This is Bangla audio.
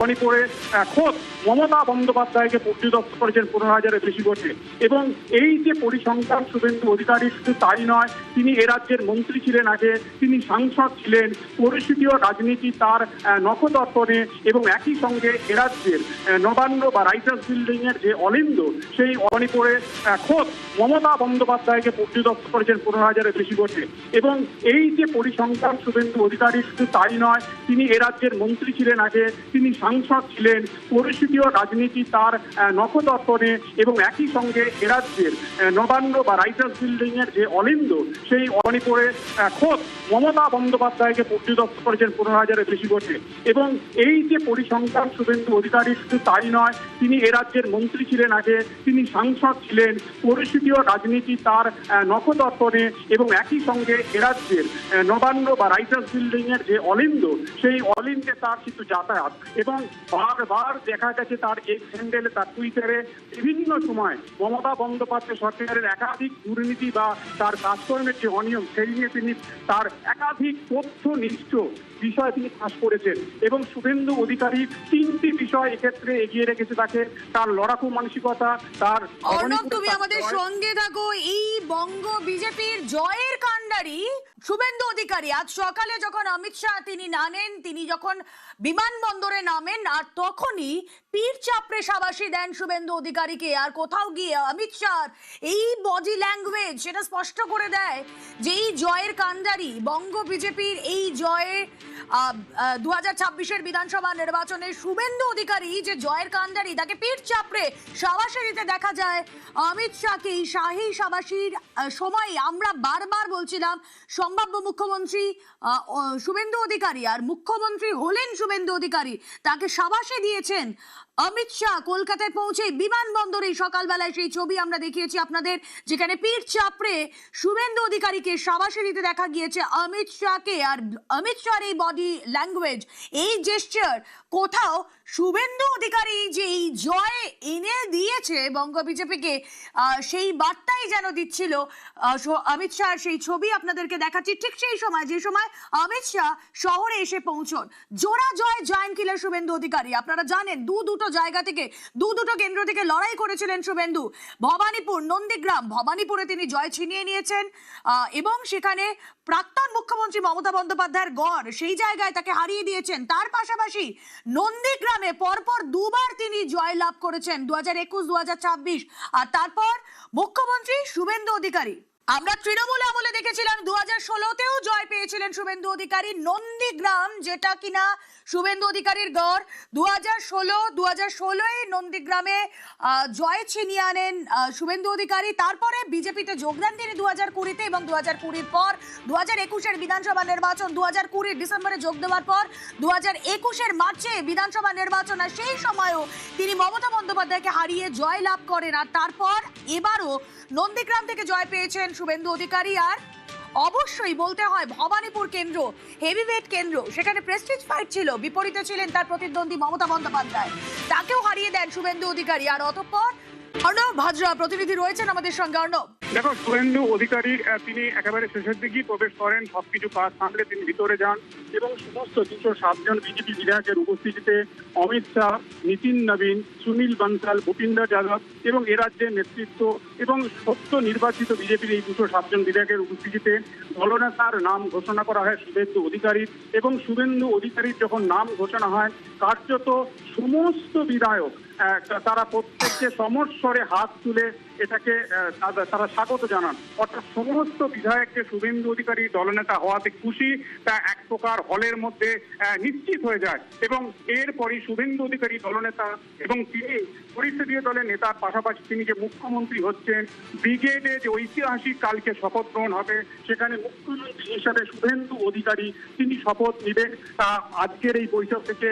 মণিপুরে খোদ মমতা বন্দ্যোপাধ্যায়কে পর্যদস্ত করেছেন 15,000-এর বেশি ভোটে। এবং এই যে পরিসংখ্যান শুভেন্দু অধিকারী শুধু তাই নয়, তিনি এ রাজ্যের মন্ত্রী ছিলেন আগে, তিনি সাংসদ ছিলেন, পরিস্থিতিও রাজনীতি তার নখদর্পণে। এবং একই সঙ্গে এ রাজ্যের নবান্ন বা রাইটার্স বিল্ডিং এর যে অলিন্দ, সেই মণিপুরে খোদ মমতা বন্দ্যোপাধ্যায়কে পর্যদস্ত করেছেন 15,000-এর বেশি ভোটে। এবং এই যে পরিসংখ্যান শুভেন্দু অধিকারী শুধু তাই নয়, তিনি এ রাজ্যের মন্ত্রী ছিলেন আগে, তিনি সাংসদ ছিলেন, পরিস্থিতিও রাজনীতি তার নখদর্পণে। এবং একই সঙ্গে এ রাজ্যের নবান্ন বা রাইটার্স বিল্ডিং এর যে অলিন্দ, সেই মণিপুরে খোদ মমতা বন্দ্যোপাধ্যায়কে পর্যদস্ত করেছেন 15,000-এর বেশি ভোটে। এবং এই যে পরিসংখ্যান শুভেন্দু অধিকারী শুধু তাই নয়, তিনি এ রাজ্যের মন্ত্রী ছিলেন আগে, তিনি সাংসদ ছিলেন, পরিস্থিতিও রাজনীতি তার নখদর্পণে। এবং একই সঙ্গে এ রাজ্যের নবান্ন বা রাইটার্স বিল্ডিং এর যে অলিন্দ, সেই অলিন্দে তার কিন্তু যাতায়াত। এবং বারবার দেখা গেছে তার এক্স হ্যান্ডেলে, তার টুইটারে বিভিন্ন সময় মমতা বন্দ্যোপাধ্যায় সরকারের একাধিক দুর্নীতি বা তার কাজকর্মের যে অনিয়ম, সেই নিয়ে তিনি তার একাধিক তথ্যনিষ্ঠ বিষয় তিনি ফাঁস করেছেন। এবং শুভেন্দু অধিকারী 3টি বিষয় এক্ষেত্রে এগিয়ে রেখেছে তাকে, তার লড়াকু মানসিকতা, তার অর্ণব, তুমি আমাদের সঙ্গে থাকো। এই বঙ্গ বিজেপির জয়ের কাণ্ডারি শুভেন্দু অধিকারী আজ সকালে যখন অমিত শাহ তিনি নামেন, তিনি যখন বিমানবন্দরে নামেন, আর তখনই পীর চাপড়ে সাবাসী দেন শুভেন্দু অধিকারীকে। আর কোথাও গিয়ে অমিত শাহ এই বডি ল্যাঙ্গুয়েজ সেটা স্পষ্ট করে দেয় যে এই জয়ের কাণ্ডারি বঙ্গ বিজেপির, এই জয়ে 2026-এর বিধানসভা নির্বাচনে শুভেন্দু অধিকারী যে জয়ের কাণ্ডারি, তাকে পীর চাপড়ে সাবাসী দিতে দেখা যায় অমিত শাহকে। এই শাহী সাবাসীর সময় আমরা বারবার বলছিলাম সম্ভাব্য মুখ্যমন্ত্রী শুভেন্দু অধিকারী, আর মুখ্যমন্ত্রী হলেন শুভেন্দু অধিকারী, তাকে সাবাসী দিয়েছেন অমিত শাহ। কলকাতায় পৌঁছে বিমানবন্দরে সকালবেলায় সেই ছবি আমরা দেখিয়েছি আপনাদের, যেখানে পীর চাপড়ে শুভেন্দু অধিকারীকে সাবাসী দিতে দেখা গিয়েছে অমিত শাহকে। আর অমিত শাহর এই বডি ল্যাঙ্গুয়েজ, এই জেস্টার, কোথাও শুভেন্দু অধিকারী যে এই জয় এনে দিয়েছে বঙ্গ বিজেপিকে, সেই বার্তাই যেন দিচ্ছিল অমিত শাহর। সেই ছবি আপনাদেরকে দেখাচ্ছি ঠিক সেই সময়, যে সময় অমিত শাহ শহরে এসে পৌঁছন। জোড়া জয় জয়েন্ট কিলার শুভেন্দু অধিকারী। আপনারা জানেন দুটো জায়গা থেকে, দুটো কেন্দ্র থেকে লড়াই করেছিলেন শুভেন্দু। ভবানীপুর, নন্দীগ্রাম, ভবানীপুরে তিনি জয় ছিনিয়ে নিয়েছেন এবং সেখানে প্রাক্তন মুখ্যমন্ত্রী মমতা বন্দ্যোপাধ্যায়ের গড়, সেই জায়গায় তাকে হারিয়ে দিয়েছেন। তার পাশাপাশি নন্দীগ্রামে পরপর দুবার তিনি জয় লাভ করেছেন, 2021, 2026। আর তারপর মুখ্যমন্ত্রী শুভেন্দু অধিকারী, আমরা তৃণমূল আমলে দেখেছিলাম 2016তেও জয় পেয়েছিলেন শুভেন্দু অধিকারী। নন্দীগ্রাম, যেটা কিনা শুভেন্দু অধিকারীর গড়, 2016 নন্দীগ্রামে জয় ছিনিয়ে আনেন শুভেন্দু অধিকারী। তারপরে বিজেপিতে যোগদান তিনি 2020-তে, এবং 2020-র পর 2021-এর বিধানসভা নির্বাচন, 2020 ডিসেম্বরে যোগ দেওয়ার পর 2021-এর মার্চে বিধানসভা নির্বাচন, আর সেই সময়ও তিনি মমতা বন্দ্যোপাধ্যায়কে হারিয়ে জয় লাভ করেন। আর তারপর এবারও নন্দীগ্রাম থেকে জয় পেয়েছেন শুভেন্দু অধিকারী। আর অবশ্যই বলতে হয় ভবানীপুর কেন্দ্র, হেভিওয়েট কেন্দ্র, সেখানে প্রেস্টিজ ফাইট ছিল, বিপরীতে ছিলেন তার প্রতিদ্বন্দ্বী মমতা বন্দ্যোপাধ্যায়, তাকেও হারিয়ে দেন শুভেন্দু অধিকারী। আর অতঃপর অর্ণব হাজরা প্রতিনিধি রয়েছেন আমাদের সঙ্গে। অর্ণব, দেখো, শুভেন্দু অধিকারী তিনি একেবারে শেষের দিকেই প্রবেশ করেন, সবকিছু কাজ সামলে তিনি ভিতরে যান এবং সমস্ত 207 জন বিজেপি বিধায়কের উপস্থিতিতে অমিত শাহ, নীতিন নবীন, সুনীল বানসাল, ভূপিন্দর যাদব এবং এ রাজ্যের নেতৃত্ব এবং সত্য নির্বাচিত বিজেপির এই 207 জন বিধায়কের উপস্থিতিতে দলনেতার নাম ঘোষণা করা হয় শুভেন্দু অধিকারীর। এবং শুভেন্দু অধিকারীর যখন নাম ঘোষণা হয়, কার্যত সমস্ত বিধায়ক তারা প্রত্যেককে সমস্বরে হাত তুলে এটাকে তারা স্বাগত জানান। অর্থাৎ সমস্ত বিধায়ককে শুভেন্দু অধিকারী দলনেতা হওয়াতে খুশি, তা এক প্রকার হলের মধ্যে নিশ্চিত হয়ে যায়। এবং এরপরই শুভেন্দু অধিকারী দলনেতা, এবং তিনি পরিষদীয় দলের নেতার পাশাপাশি তিনি যে মুখ্যমন্ত্রী হচ্ছেন, ব্রিগেডে যে ঐতিহাসিক কালকে শপথ গ্রহণ হবে, সেখানে মুখ্যমন্ত্রী হিসাবে শুভেন্দু অধিকারী তিনি শপথ নেবেন। আজকের এই বৈঠক থেকে